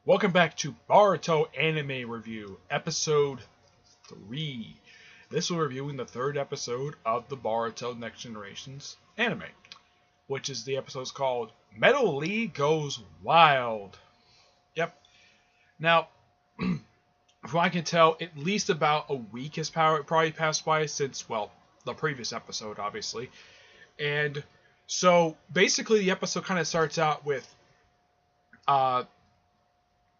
Welcome back to Boruto Anime Review, Episode 3. This will be reviewing the third episode of the Boruto Next Generations anime, which is the episode called Metal Lee Goes Wild. Yep. Now, from what I can tell, at least about a week has probably passed by since, well, the previous episode, obviously. And so, basically, the episode kind of starts out with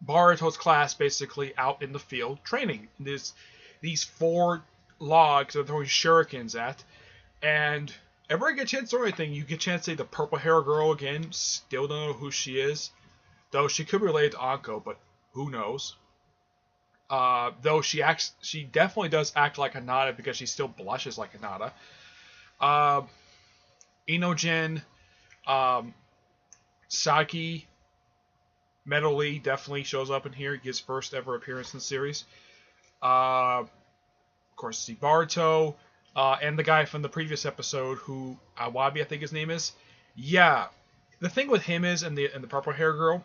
Bartow's class basically out in the field training. There's these four logs they're throwing shurikens at, and ever I get a chance to do anything, you get a chance to say the purple hair girl again. Still don't know who she is, though she could be related to Anko, but who knows? Though she definitely does act like Hinata because she still blushes like Hinata. Inogen, Saki. Metal Lee definitely shows up in here. He gets first ever appearance in the series. Of course, see Bartow, and the guy from the previous episode who Awabi, I think his name is. Yeah, the thing with him is, and the purple hair girl,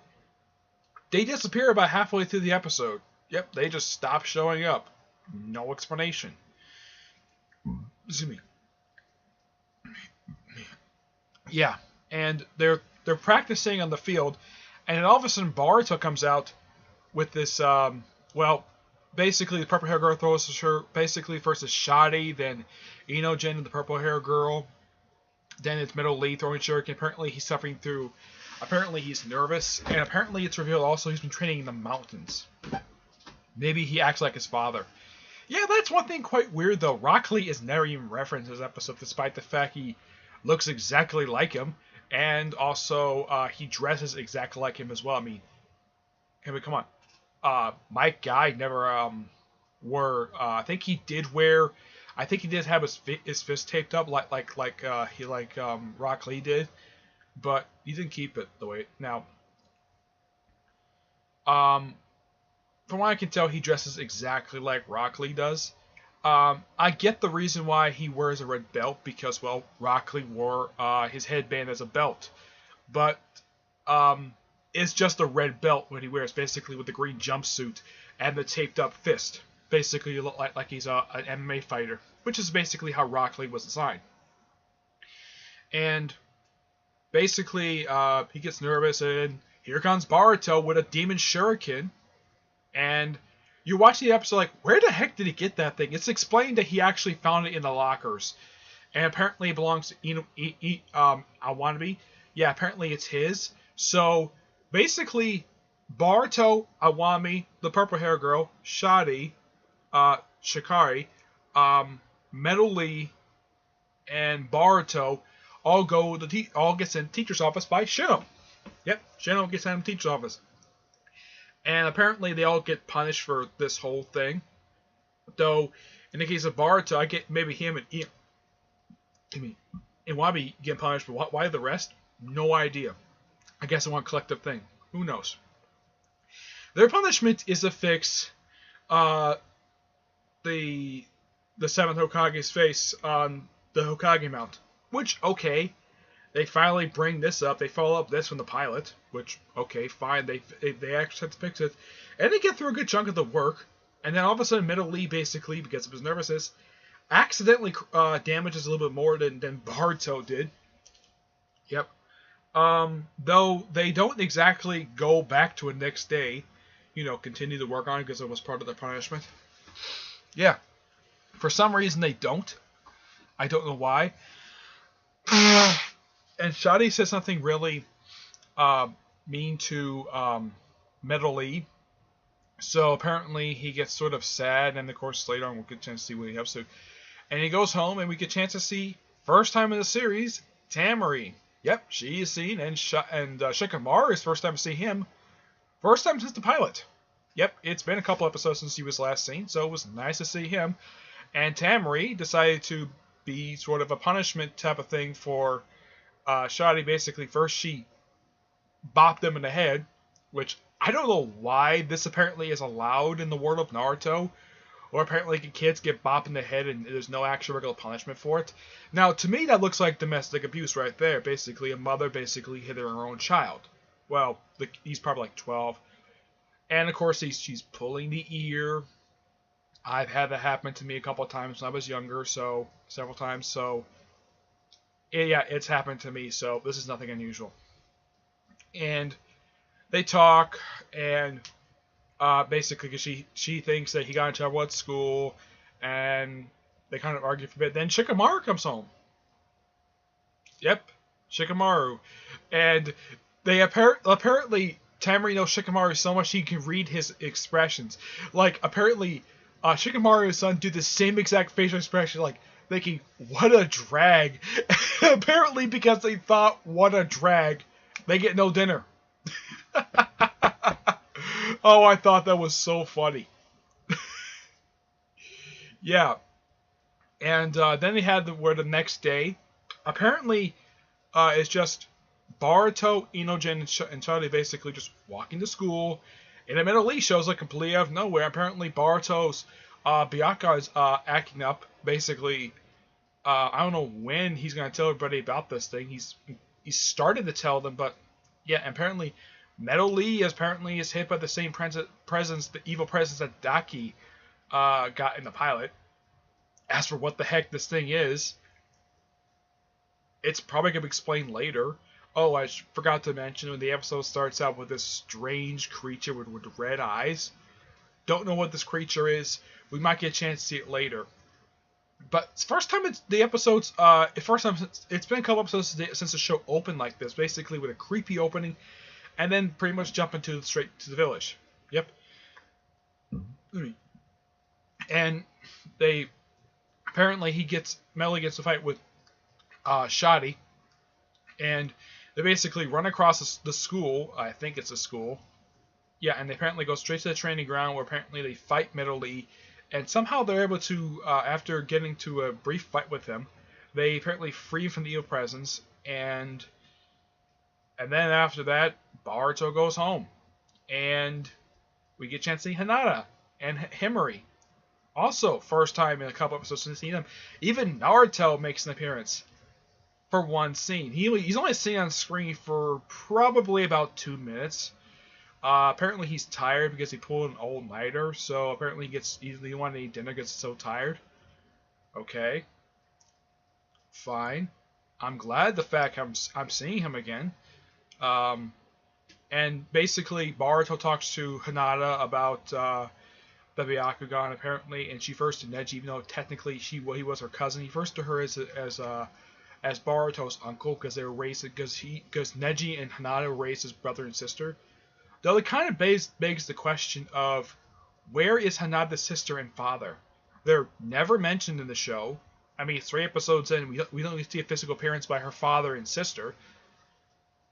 they disappear about halfway through the episode. Yep, they just stop showing up. No explanation. Excuse me. Yeah, and they're practicing on the field. And then all of a sudden, Bartow comes out with this, basically the purple hair girl throws her, basically first is Shoddy, then Inogen and the purple hair girl, then it's Metal Lee throwing shuriken. Apparently he's nervous, and apparently it's revealed also he's been training in the mountains. Maybe he acts like his father. Yeah, that's one thing quite weird though. Rock Lee is never even referenced in this episode, despite the fact he looks exactly like him. And also, he dresses exactly like him as well. I mean, come on. Mike Guy never wore. I think he did have his fist taped up like Rock Lee did, but he didn't keep it the way now. From what I can tell, he dresses exactly like Rock Lee does. I get the reason why he wears a red belt because, well, Rock Lee wore his headband as a belt. But it's just a red belt when he wears, basically with the green jumpsuit and the taped up fist. Basically, you look like he's an MMA fighter, which is basically how Rock Lee was designed. And basically, he gets nervous, and here comes Bartow with a demon shuriken, and you watch the episode like, where the heck did he get that thing? It's explained that he actually found it in the lockers. And apparently it belongs to Awanabe. Yeah, apparently it's his. So, basically, Bartow, Awami, the purple hair girl, Shadi, Shikari, Metal Lee, and Bartow all get sent to teacher's office by Shino. Yep, Shino gets sent to teacher's office. And apparently they all get punished for this whole thing. Though, in the case of Bartow, I get maybe him and Wabi getting punished, but why the rest? No idea. I guess it's one collective thing. Who knows? Their punishment is to fix the 7th Hokage's face on the Hokage Mount. Which, okay. They finally bring this up. They follow up this from the pilot, which, okay, fine. They actually have to fix it. And they get through a good chunk of the work. And then all of a sudden, Metal Lee, basically, because of his nervousness, accidentally damages a little bit more than Bartow did. Yep. Though they don't exactly go back to it next day, continue to work on it because it was part of their punishment. Yeah. For some reason, they don't. I don't know why. And Shadi says something really mean to Metal Lee. So apparently he gets sort of sad, and of course later on we'll get a chance to see what he has to. And he goes home, and we get a chance to see, first time in the series, Tamari. Yep, she is seen, and Shikamaru is first time to see him. First time since the pilot. Yep, it's been a couple episodes since he was last seen, so it was nice to see him. And Tamari decided to be sort of a punishment type of thing for Shadi. Basically, first she bopped him in the head, which I don't know why this apparently is allowed in the world of Naruto, or apparently kids get bopped in the head and there's no actual regular punishment for it. Now, to me, that looks like domestic abuse right there. Basically, a mother basically hitting her own child. Well, he's probably like 12. And of course, she's pulling the ear. I've had that happen to me a couple of times when I was younger, so several times. So yeah, it's happened to me. So this is nothing unusual. And they talk, and basically, cause she thinks that he got in trouble at school, and they kind of argue for a bit. Then Shikamaru comes home. Yep, Shikamaru, and they apparently Tamari knows Shikamaru so much he can read his expressions. Like apparently, Shikamaru's son do the same exact facial expression, like thinking "what a drag." Apparently, because they thought "what a drag," they get no dinner. Oh, I thought that was so funny. Yeah, and then they had where the next day, apparently, it's just Bartow, Inogen, and Charlie basically just walking to school. And then Lee shows up completely out of nowhere. Apparently, Bartow's Byakuya is acting up. Basically, I don't know when he's gonna tell everybody about this thing. He started to tell them, but yeah, apparently, Metal Lee is hit by the same presence, the evil presence that Daki got in the pilot. As for what the heck this thing is, it's probably going to be explained later. Oh, I forgot to mention when the episode starts out with this strange creature with red eyes. Don't know what this creature is. We might get a chance to see it later. But it's first time it's the episodes. First time it's been a couple episodes since the show opened like this, basically with a creepy opening, and then pretty much jumping straight to the village. Yep. And they apparently Melly gets a fight with Shadi, and they basically run across the school. I think it's a school. Yeah, and they apparently go straight to the training ground where apparently they fight Metal Lee, and somehow they're able to, after getting to a brief fight with him, they apparently free him from the evil presence, and then after that, Boruto goes home, and we get a chance to see Hinata and Himari. Also, first time in a couple episodes since seeing them. Even Naruto makes an appearance for one scene. He's only seen on screen for probably about 2 minutes. Apparently he's tired because he pulled an all-nighter, so apparently he wanted to eat dinner because he's so tired. Okay. Fine. I'm glad the fact I'm seeing him again. And basically Boruto talks to Hinata about the Byakugan apparently, and she refers to Neji, even though technically he was her cousin. He refers to her as Boruto's uncle because they were raised because Neji and Hinata were raised as brother and sister. Though it kind of begs the question of where is Hinata's sister and father? They're never mentioned in the show. I mean, 3 episodes in, we don't even see a physical appearance by her father and sister.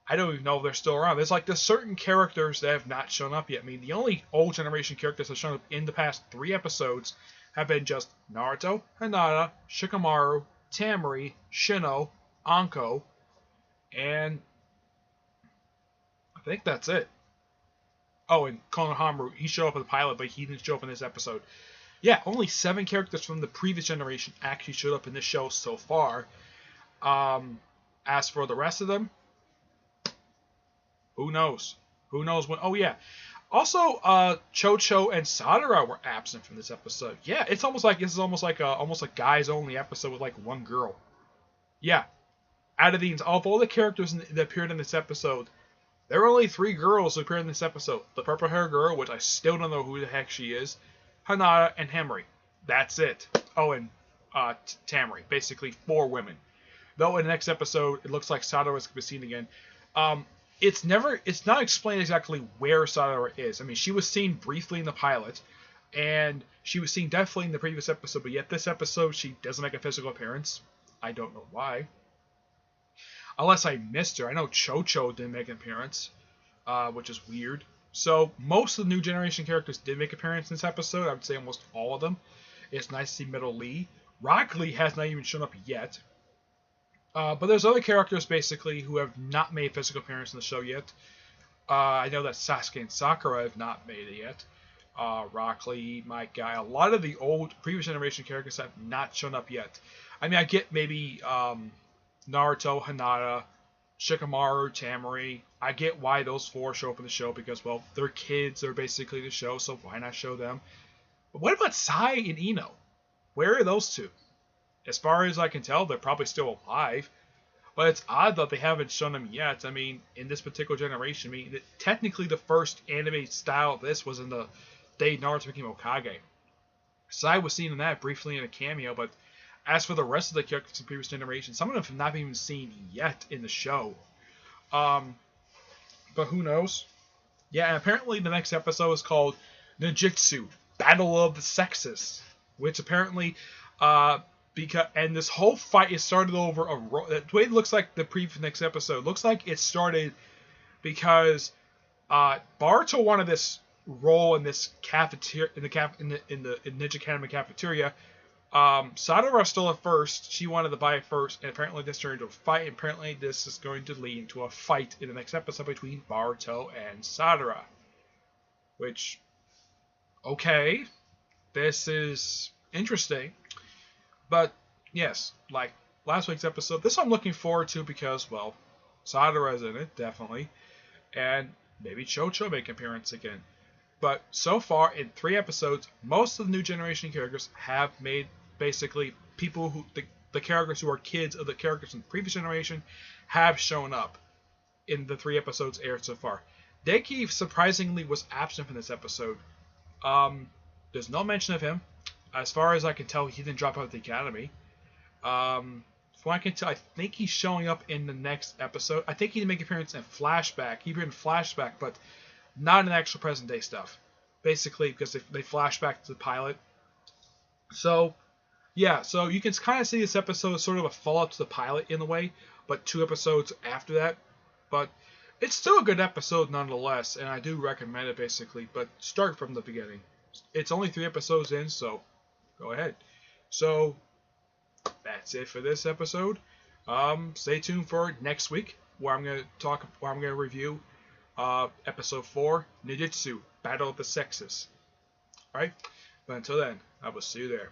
I don't even know if they're still around. There's certain characters that have not shown up yet. I mean, the only old generation characters that have shown up in the past 3 episodes have been just Naruto, Hinata, Shikamaru, Tamari, Shino, Anko, and I think that's it. Oh, and Konohamaru, he showed up in the pilot, but he didn't show up in this episode. Yeah, only 7 characters from the previous generation actually showed up in this show so far. As for the rest of them, who knows? Who knows when? Oh yeah. Also, Chocho and Sadara were absent from this episode. Yeah, it's almost like this is almost like a guys only episode with like 1 girl. Yeah. Out of all the characters that appeared in this episode, there were only 3 girls who appeared in this episode. The purple hair girl, which I still don't know who the heck she is, Hinata, and Himari. That's it. Oh, and Tamari. Basically 4 women. Though in the next episode, it looks like Sadara is going to be seen again. It's not explained exactly where Sadara is. I mean, she was seen briefly in the pilot, and she was seen definitely in the previous episode, but yet this episode she doesn't make a physical appearance. I don't know why. Unless I missed her. I know Chocho didn't make an appearance, which is weird. So most of the new generation characters did make an appearance in this episode. I would say almost all of them. It's nice to see Metal Lee. Rock Lee has not even shown up yet. But there's other characters basically who have not made physical appearance in the show yet. I know that Sasuke and Sakura have not made it yet. Rock Lee, my guy. A lot of the old previous generation characters have not shown up yet. I mean, I get maybe Naruto, Hinata, Shikamaru, Tamari. I get why those four show up in the show because, well, their kids are basically the show, so why not show them? But what about Sai and Ino? Where are those two? As far as I can tell, they're probably still alive. But it's odd that they haven't shown them yet. I mean, in this particular generation, I mean, technically the first anime style of this was in the day Naruto became Hokage. Sai was seen in that briefly in a cameo, but as for the rest of the characters in previous generations, some of them have not even seen yet in the show. But who knows? Yeah, and apparently the next episode is called Ninjutsu Battle of the Sexes, which apparently, and this whole fight is started over the way it looks like the previous next episode looks like it started because Bartow wanted this role in this cafeteria in the Ninja Academy cafeteria. Sadara stole it first. She wanted to buy it first, and apparently this turned into a fight. And apparently this is going to lead into a fight in the next episode between Bartow and Sadara. Which, okay, this is interesting. But, yes, like last week's episode, this I'm looking forward to because, well, Sadara's in it, definitely. And maybe Chocho make an appearance again. But so far, in 3 episodes, most of the new generation characters have made basically people who the characters who are kids of the characters in the previous generation have shown up in the 3 episodes aired so far. Deki surprisingly was absent from this episode. There's no mention of him. As far as I can tell, he didn't drop out of the academy. From what I can tell, I think he's showing up in the next episode. I think he did make an appearance in Flashback. He appeared in Flashback, but not in the actual present day stuff. Basically, because they flash back to the pilot. So, yeah, so you can kind of see this episode as sort of a follow-up to the pilot in a way, but 2 episodes after that. But it's still a good episode nonetheless, and I do recommend it basically, but start from the beginning. It's only 3 episodes in, so go ahead. So, that's it for this episode. Stay tuned for next week, where I'm going to review episode 4, Ninjutsu Battle of the Sexes. Alright? But until then, I will see you there.